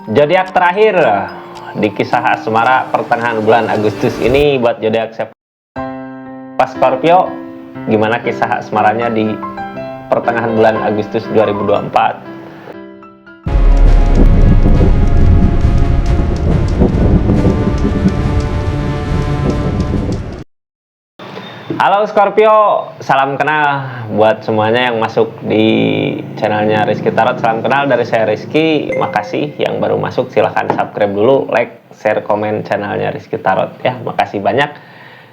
Zodiak terakhir di kisah asmara pertengahan bulan Agustus ini buat zodiak pas Scorpio, gimana kisah asmaranya di pertengahan bulan Agustus 2024. Halo Scorpio, salam kenal buat semuanya yang masuk di channelnya Rizky Tarot. Salam kenal dari saya Rizky. Makasih yang baru masuk, silahkan subscribe dulu, like, share, komen channelnya Rizky Tarot ya. Makasih banyak.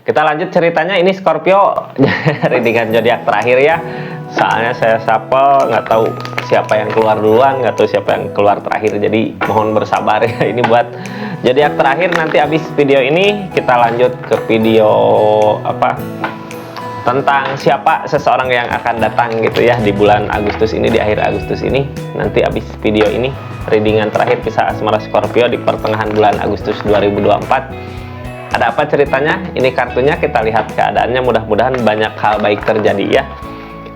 Kita lanjut ceritanya. Ini Scorpio readingan zodiak terakhir ya. Soalnya saya sapa, nggak tahu siapa yang keluar duluan, nggak tahu siapa yang keluar terakhir. Jadi mohon bersabar ya. Ini buat zodiak terakhir. Nanti habis video ini kita lanjut ke video tentang siapa seseorang yang akan datang gitu ya di bulan Agustus ini, di akhir Agustus ini. Nanti habis video ini readingan terakhir kisah asmara Scorpio di pertengahan bulan Agustus 2024. Ada apa ceritanya? Ini kartunya, kita lihat keadaannya. Mudah-mudahan banyak hal baik terjadi ya.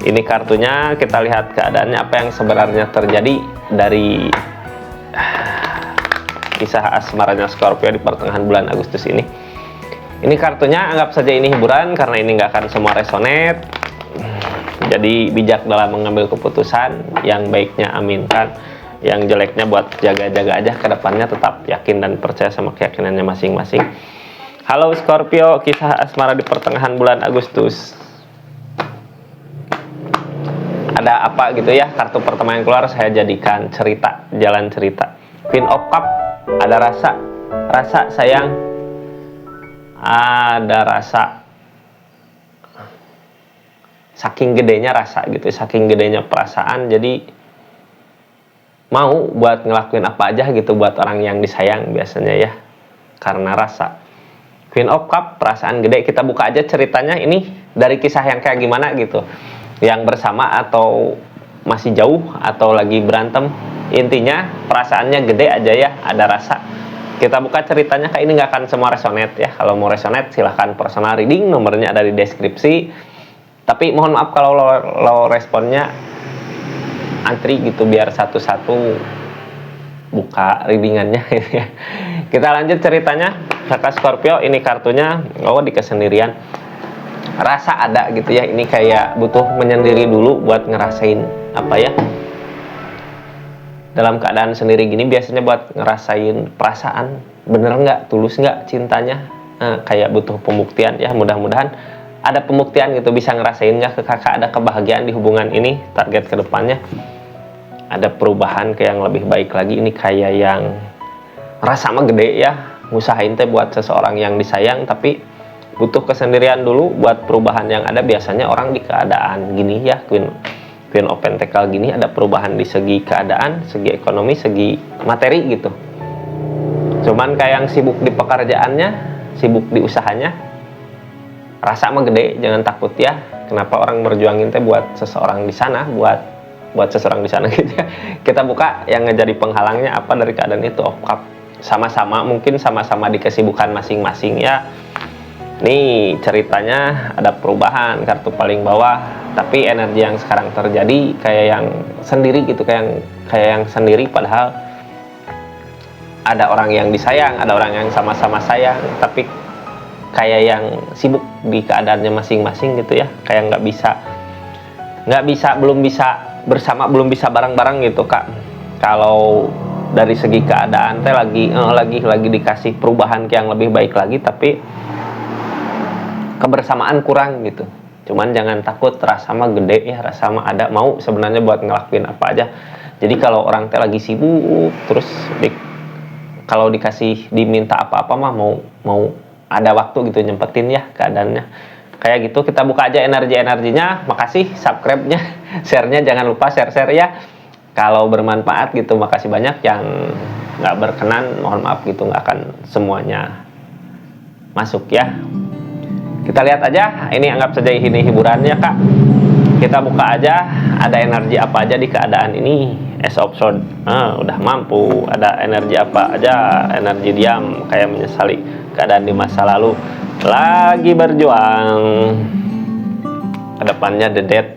Ini kartunya, kita lihat keadaannya apa yang sebenarnya terjadi dari kisah asmaranya Scorpio di pertengahan bulan Agustus ini. Ini kartunya, anggap saja ini hiburan karena ini nggak akan semua resonate. Jadi bijak dalam mengambil keputusan. Yang baiknya aminkan, yang jeleknya buat jaga-jaga aja ke depannya. Tetap yakin dan percaya sama keyakinannya masing-masing. Halo Scorpio, kisah asmara di pertengahan bulan Agustus. Ada apa gitu ya? Kartu pertama yang keluar saya jadikan cerita, jalan cerita. Queen of Cup, ada rasa sayang. Ada rasa, saking gedenya rasa gitu, saking gedenya perasaan, jadi mau buat ngelakuin apa aja gitu buat orang yang disayang biasanya ya, karena rasa. Queen of Cup, perasaan gede. Kita buka aja ceritanya. Ini dari kisah yang kayak gimana gitu, yang bersama atau masih jauh atau lagi berantem. Intinya perasaannya gede aja ya, ada rasa. Kita buka ceritanya. Kayak ini nggak akan semua resonate ya. Kalau mau resonate silahkan personal reading, nomornya ada di deskripsi. Tapi mohon maaf kalau lo responnya antri gitu, biar satu-satu buka readingannya. Kita lanjut ceritanya. Kakak Scorpio, ini kartunya. Oh, di kesendirian. Rasa ada gitu ya. Ini kayak butuh menyendiri dulu buat ngerasain apa ya, dalam keadaan sendiri gini biasanya buat ngerasain perasaan, bener nggak, tulus nggak cintanya. Kayak butuh pembuktian ya. Mudah-mudahan ada pembuktian gitu, bisa ngerasain nggak ke kakak, ada kebahagiaan di hubungan ini. Target kedepannya ada perubahan ke yang lebih baik lagi. Ini kayak yang rasa mah gede ya, ngusahain teh buat seseorang yang disayang, tapi butuh kesendirian dulu buat perubahan yang ada. Biasanya orang di keadaan gini ya, Queen of Pentacle gini, ada perubahan di segi keadaan, segi ekonomi, segi materi gitu. Cuman kayak yang sibuk di pekerjaannya, sibuk di usahanya, rasa mah gede. Jangan takut ya. Kenapa orang berjuangin teh buat seseorang di sana, buat seseorang di sana gitu ya. Kita buka yang ngejadi penghalangnya apa dari keadaan itu. Of Cup, sama-sama, mungkin sama-sama di kesibukan masing-masing ya. Nih ceritanya ada perubahan, kartu paling bawah, tapi energi yang sekarang terjadi kayak yang sendiri gitu, kayak yang sendiri, padahal ada orang yang disayang, ada orang yang sama-sama sayang, tapi kayak yang sibuk di keadaannya masing-masing gitu ya, kayak nggak bisa, belum bisa bersama, belum bisa bareng-bareng gitu kak. Kalau dari segi keadaan teh lagi dikasih perubahan ke yang lebih baik lagi, tapi kebersamaan kurang gitu. Cuman jangan takut, rasa mah gede ya, rasa mah ada, mau sebenarnya buat ngelakuin apa aja. Jadi kalau orang teh lagi sibuk terus kalau diminta apa-apa mah mau ada waktu gitu nyempetin ya keadaannya. Kayak gitu. Kita buka aja energinya. Makasih subscribe-nya, share-nya jangan lupa share ya. Kalau bermanfaat gitu, makasih banyak. Yang nggak berkenan mohon maaf gitu, nggak akan semuanya masuk ya. Kita lihat aja, ini anggap saja ini hiburannya kak. Kita buka aja, ada energi apa aja di keadaan ini. Ace of Swords, udah mampu. Ada energi apa aja, energi diam, kayak menyesali keadaan di masa lalu, lagi berjuang. Kedepannya The Death.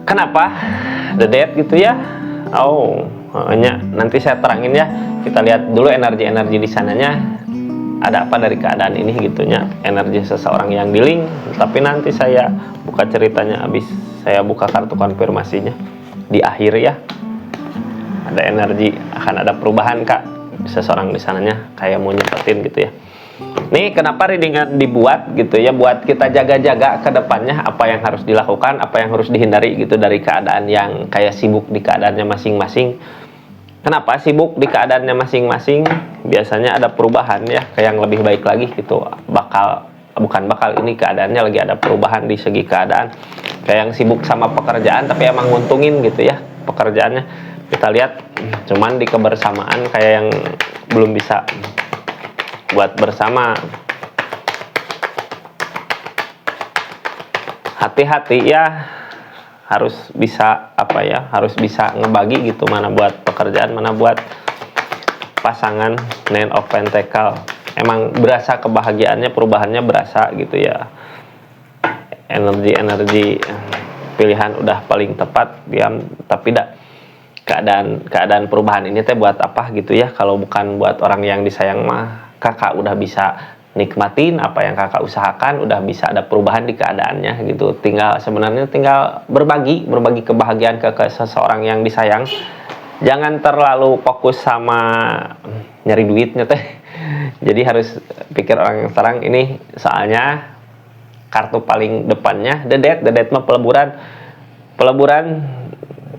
Kenapa The Death gitu ya? Oh, Hanya nanti saya terangin ya. Kita lihat dulu energi-energi di sananya ada apa dari keadaan ini gitunya, energi seseorang yang di link. Tapi nanti saya buka ceritanya habis saya buka kartu konfirmasinya di akhir ya. Ada energi, akan ada perubahan kak seseorang di sananya, kayak mau nyepetin gitu ya. Nih kenapa readingan dibuat gitu ya, buat kita jaga-jaga ke depannya apa yang harus dilakukan, apa yang harus dihindari gitu dari keadaan yang kayak sibuk di keadaannya masing-masing. Kenapa sibuk di keadaannya masing-masing? Biasanya ada perubahan ya, kayak yang lebih baik lagi gitu. Ini keadaannya lagi ada perubahan di segi keadaan. Kayak yang sibuk sama pekerjaan tapi emang nguntungin gitu ya pekerjaannya. Kita lihat cuman di kebersamaan kayak yang belum bisa buat bersama. Hati-hati ya, harus bisa apa ya, harus bisa ngebagi gitu, mana buat pekerjaan, mana buat pasangan. Nine of Pentacle emang berasa kebahagiaannya, perubahannya berasa gitu ya. Energi pilihan udah paling tepat diam, tapi keadaan perubahan ini teh buat apa gitu ya, kalau bukan buat orang yang disayang mah kakak udah bisa nikmatin apa yang kakak usahakan, udah bisa ada perubahan di keadaannya gitu. Sebenarnya tinggal berbagi kebahagiaan ke seseorang yang disayang. Jangan terlalu fokus sama nyari duitnya teh. Jadi harus pikir orang yang serang ini, soalnya kartu paling depannya the death mah peleburan.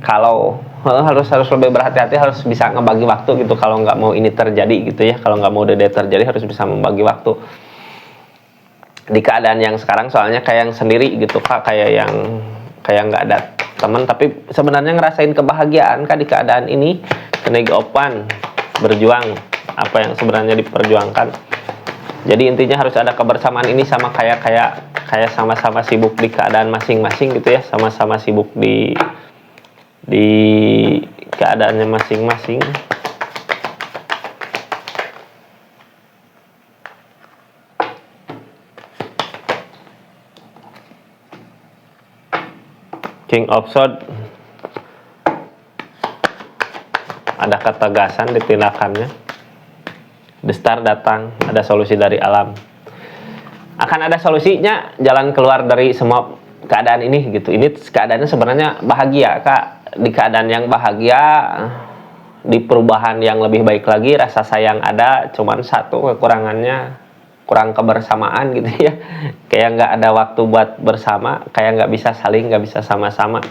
Kalau harus lebih berhati-hati, harus bisa ngebagi waktu gitu kalau nggak mau ini terjadi gitu ya. Kalau nggak mau the death terjadi, harus bisa membagi waktu di keadaan yang sekarang. Soalnya kayak yang sendiri gitu kak, kayak nggak ada teman tapi sebenarnya ngerasain kebahagiaan kak di keadaan ini. Kenig opan, berjuang apa yang sebenarnya diperjuangkan. Jadi intinya harus ada kebersamaan ini, sama kayak sama-sama sibuk di keadaan masing-masing gitu ya, sama-sama sibuk di keadaannya masing-masing. King of Swords, ada ketegasan di tindakannya. The Star datang, ada solusi dari alam. Akan ada solusinya, jalan keluar dari semua keadaan ini gitu. Ini keadaannya sebenarnya bahagia kak, di keadaan yang bahagia, di perubahan yang lebih baik lagi, rasa sayang ada. Cuman satu kekurangannya, kurang kebersamaan gitu ya. Kayak nggak ada waktu buat bersama, kayak nggak bisa saling, nggak bisa sama-sama.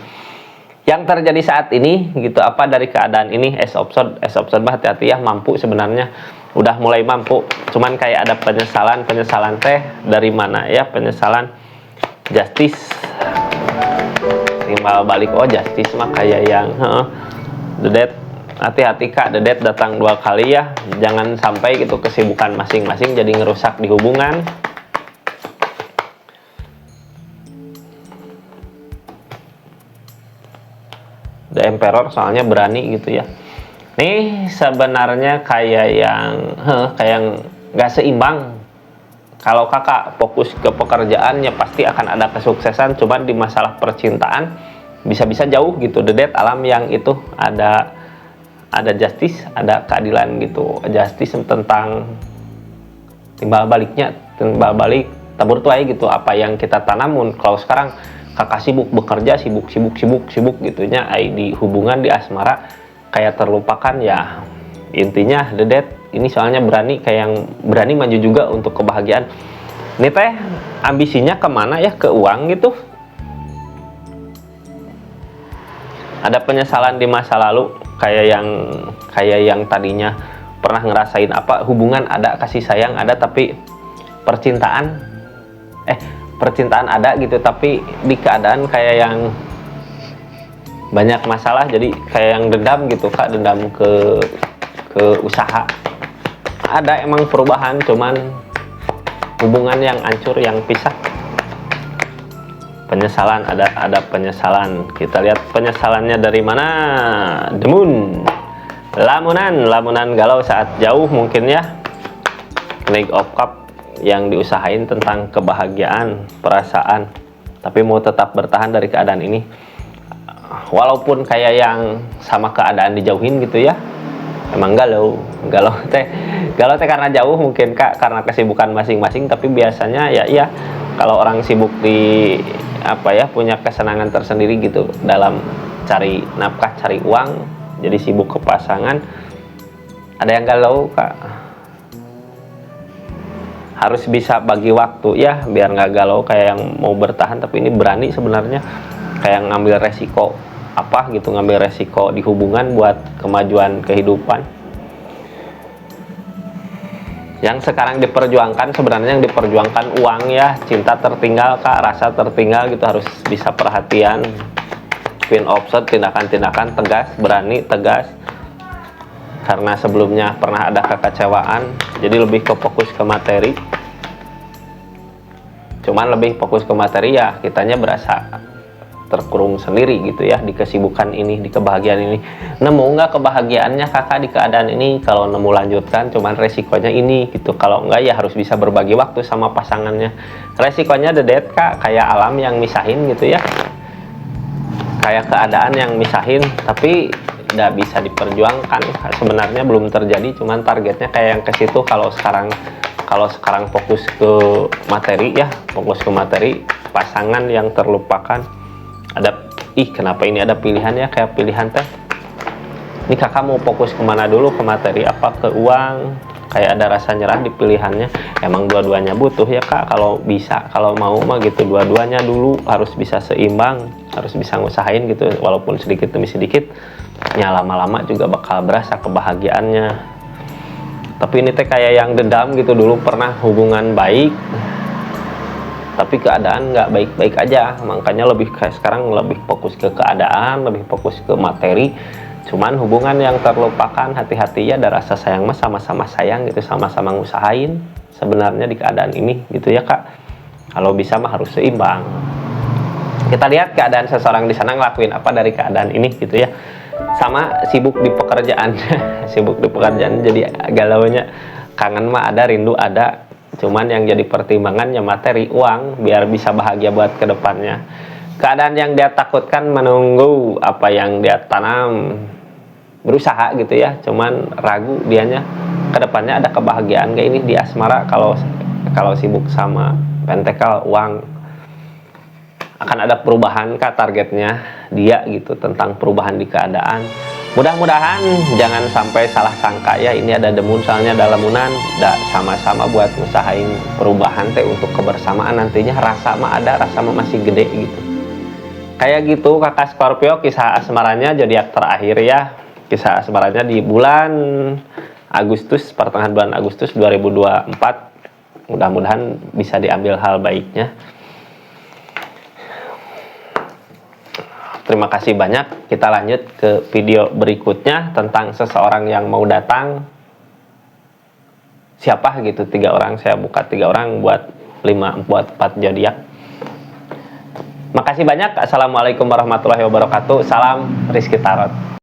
Yang terjadi saat ini gitu, apa dari keadaan ini? Ace of Swords hati-hati ya, mampu sebenarnya, udah mulai mampu. Cuman kayak ada penyesalan teh dari mana ya? Penyesalan. Justice, timbal balik. Oh justice mah kayak yang the death. Hati-hati kak, the death datang 2 kali ya. Jangan sampai gitu kesibukan masing-masing jadi ngerusak di hubungan. The Emperor soalnya berani gitu ya. Nih sebenarnya kayak yang nggak seimbang. Kalau kakak fokus ke pekerjaannya pasti akan ada kesuksesan, cuman di masalah percintaan bisa-bisa jauh gitu. The Death alam yang itu ada justice, ada keadilan gitu. Justice tentang timbal balik tabur tuai gitu, apa yang kita tanamun. Kalau sekarang kakak sibuk bekerja, sibuk gitunya, di hubungan, di asmara kayak terlupakan ya. Intinya The Death ini soalnya berani, kayak yang berani maju juga untuk kebahagiaan. Ini teh ambisinya kemana ya, ke uang gitu. Ada penyesalan di masa lalu, kayak yang tadinya pernah ngerasain apa, hubungan ada, kasih sayang ada, tapi percintaan ada gitu, tapi di keadaan kayak yang banyak masalah, jadi kayak yang dendam gitu kak, dendam ke usaha. Ada emang perubahan, cuman hubungan yang hancur, yang pisah. Penyesalan, ada penyesalan. Kita lihat penyesalannya dari mana. The Moon, lamunan galau saat jauh mungkin ya. Knight of Cup, yang diusahain tentang kebahagiaan, perasaan, tapi mau tetap bertahan dari keadaan ini. walaupun kayak yang sama keadaan dijauhin gitu ya, emang galau teh karena jauh mungkin Kak, karena kesibukan masing-masing. Tapi biasanya ya iya, kalau orang sibuk di apa ya, punya kesenangan tersendiri gitu dalam cari nafkah, cari uang, jadi sibuk ke pasangan, ada yang galau Kak. Harus bisa bagi waktu ya biar nggak galau, kayak yang mau bertahan tapi ini berani sebenarnya, kayak ngambil resiko apa gitu, ngambil resiko di hubungan buat kemajuan kehidupan. Yang sekarang diperjuangkan sebenarnya, yang diperjuangkan uang ya, cinta tertinggal Kak, rasa tertinggal gitu, harus bisa perhatian, pin offset, tindakan-tindakan tegas, berani tegas. Karena sebelumnya pernah ada kekecewaan, jadi lebih ke fokus ke materi. Cuman lebih fokus ke materi ya, kitanya berasa terkurung sendiri gitu ya di kesibukan ini, di kebahagiaan ini. Nemu nggak kebahagiaannya Kakak di keadaan ini? Kalau nemu lanjutkan, cuman resikonya ini gitu. Kalau enggak ya harus bisa berbagi waktu sama pasangannya. Resikonya dedet Kak, kayak alam yang misahin gitu ya, kayak keadaan yang misahin, tapi tidak bisa diperjuangkan. Sebenarnya belum terjadi, cuman targetnya kayak yang ke situ. Kalau sekarang fokus ke materi ya, fokus ke materi, pasangan yang terlupakan. Ada kenapa ini ada pilihan ya, kayak pilihan teh ini Kakak mau fokus kemana dulu, ke materi apa ke uang, kayak ada rasa nyerah di pilihannya. Emang dua-duanya butuh ya Kak, kalau bisa, kalau mau mah gitu, dua-duanya dulu harus bisa seimbang, harus bisa ngusahain gitu, walaupun sedikit demi sedikit ya, lama-lama juga bakal berasa kebahagiaannya. Tapi ini teh kayak yang dendam gitu, dulu pernah hubungan baik tapi keadaan nggak baik-baik aja, makanya lebih kayak sekarang lebih fokus ke keadaan, lebih fokus ke materi. Cuman hubungan yang terlupakan, hati-hati ya, ada rasa sayang mah sama-sama sayang gitu, sama-sama ngusahain sebenarnya di keadaan ini gitu ya Kak. Kalau bisa mah harus seimbang. Kita lihat keadaan seseorang di sana ngelakuin apa dari keadaan ini gitu ya. Sama sibuk di pekerjaan sibuk di pekerjaan, jadi galaunya. Kangen mah ada, rindu ada, cuman yang jadi pertimbangannya materi, uang, biar bisa bahagia buat kedepannya. Keadaan yang dia takutkan menunggu apa yang dia tanam, berusaha gitu ya, cuman ragu dianya kedepannya ada kebahagiaan gak ini di asmara. Kalau sibuk sama pentakel uang, akan ada perubahan Kak, targetnya dia gitu, tentang perubahan di keadaan. Mudah-mudahan jangan sampai salah sangka ya, ini ada demun soalnya dalamunan, sama-sama buat usahain perubahan teh untuk kebersamaan nantinya. Rasa mah ada, rasa mah masih gede gitu. Kayak gitu Kakak Scorpio, kisah asmaranya zodiak terakhir ya. Kisah asmaranya di bulan Agustus, pertengahan bulan Agustus 2024. Mudah-mudahan bisa diambil hal baiknya. Terima kasih banyak. Kita lanjut ke video berikutnya tentang seseorang yang mau datang. Siapa gitu, 3 orang. Saya buka 3 orang buat 4 zodiak. Makasih banyak. Assalamualaikum warahmatullahi wabarakatuh. Salam Rizky Tarot.